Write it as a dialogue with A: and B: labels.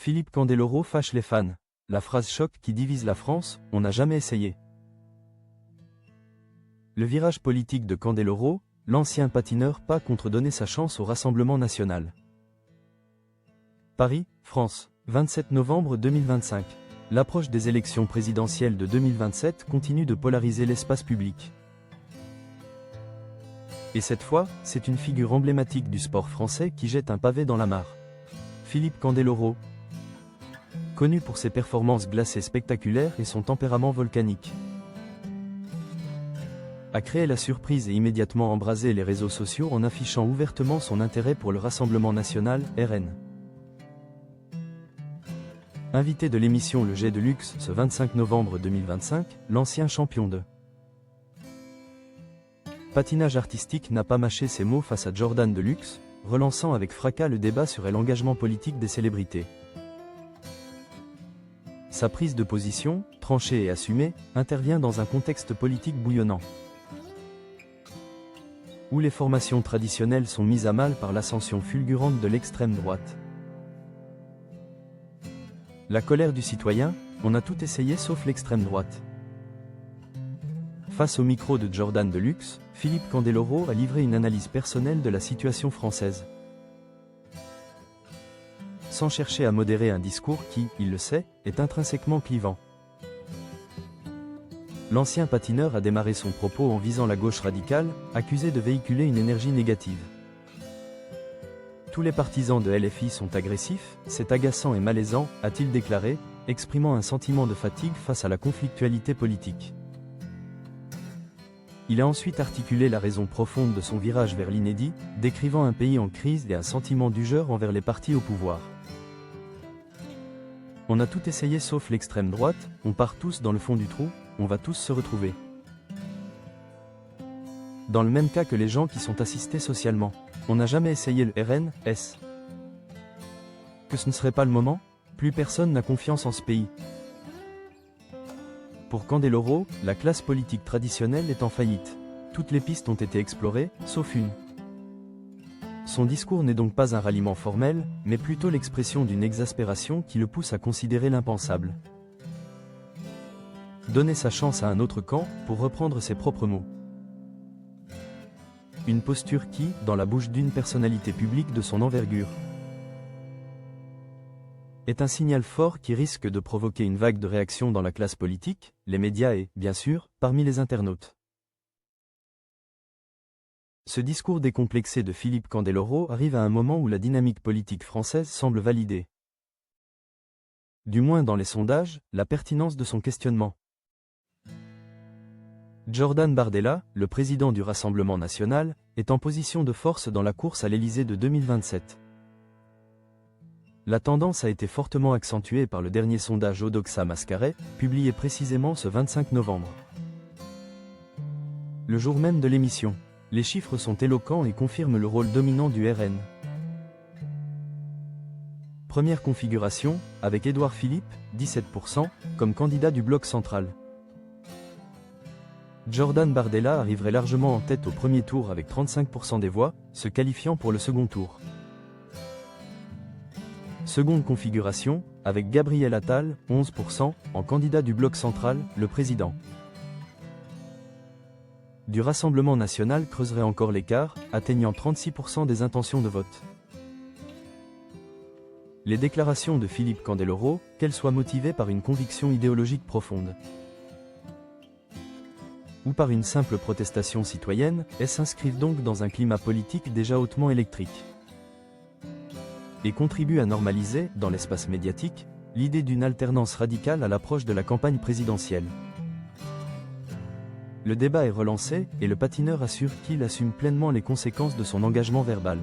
A: Philippe Candeloro fâche les fans. La phrase choc qui divise la France, on n'a jamais essayé. Le virage politique de Candeloro, l'ancien patineur pas contre donner sa chance au Rassemblement national. Paris, France, 27 novembre 2025. L'approche des élections présidentielles de 2027 continue de polariser l'espace public. Et cette fois, c'est une figure emblématique du sport français qui jette un pavé dans la mare. Philippe Candeloro, connu pour ses performances glacées spectaculaires et son tempérament volcanique, a créé la surprise et immédiatement embrasé les réseaux sociaux en affichant ouvertement son intérêt pour le Rassemblement national, RN. Invité de l'émission Le Jet de Luxe ce 25 novembre 2025, l'ancien champion de patinage artistique n'a pas mâché ses mots face à Jordan Deluxe, relançant avec fracas le débat sur l'engagement politique des célébrités. Sa prise de position, tranchée et assumée, intervient dans un contexte politique bouillonnant, où les formations traditionnelles sont mises à mal par l'ascension fulgurante de l'extrême droite. La colère du citoyen, on a tout essayé sauf l'extrême droite. Face au micro de Jordan Deluxe, Philippe Candeloro a livré une analyse personnelle de la situation française, sans chercher à modérer un discours qui, il le sait, est intrinsèquement clivant. L'ancien patineur a démarré son propos en visant la gauche radicale, accusé de véhiculer une énergie négative. Tous les partisans de LFI sont agressifs, c'est agaçant et malaisant, a-t-il déclaré, exprimant un sentiment de fatigue face à la conflictualité politique. Il a ensuite articulé la raison profonde de son virage vers l'inédit, décrivant un pays en crise et un sentiment d'ugeur envers les partis au pouvoir. On a tout essayé sauf l'extrême droite, on part tous dans le fond du trou, on va tous se retrouver. Dans le même cas que les gens qui sont assistés socialement. On n'a jamais essayé le RN, est-ce que ce ne serait pas le moment? Plus personne n'a confiance en ce pays. Pour Candeloro, la classe politique traditionnelle est en faillite. Toutes les pistes ont été explorées, sauf une. Son discours n'est donc pas un ralliement formel, mais plutôt l'expression d'une exaspération qui le pousse à considérer l'impensable. Donner sa chance à un autre camp, pour reprendre ses propres mots. Une posture qui, dans la bouche d'une personnalité publique de son envergure, est un signal fort qui risque de provoquer une vague de réaction dans la classe politique, les médias et, bien sûr, parmi les internautes. Ce discours décomplexé de Philippe Candeloro arrive à un moment où la dynamique politique française semble valider, du moins dans les sondages, la pertinence de son questionnement. Jordan Bardella, le président du Rassemblement national, est en position de force dans la course à l'Élysée de 2027. La tendance a été fortement accentuée par le dernier sondage Odoxa Mascaret, publié précisément ce 25 novembre. Le jour même de l'émission, les chiffres sont éloquents et confirment le rôle dominant du RN. Première configuration, avec Édouard Philippe, 17%, comme candidat du bloc central. Jordan Bardella arriverait largement en tête au premier tour avec 35% des voix, se qualifiant pour le second tour. Seconde configuration, avec Gabriel Attal, 11%, en candidat du bloc central, le président du Rassemblement national creuserait encore l'écart, atteignant 36% des intentions de vote. Les déclarations de Philippe Candeloro, qu'elles soient motivées par une conviction idéologique profonde ou par une simple protestation citoyenne, elles s'inscrivent donc dans un climat politique déjà hautement électrique et contribuent à normaliser, dans l'espace médiatique, l'idée d'une alternance radicale à l'approche de la campagne présidentielle. Le débat est relancé, et le patineur assure qu'il assume pleinement les conséquences de son engagement verbal.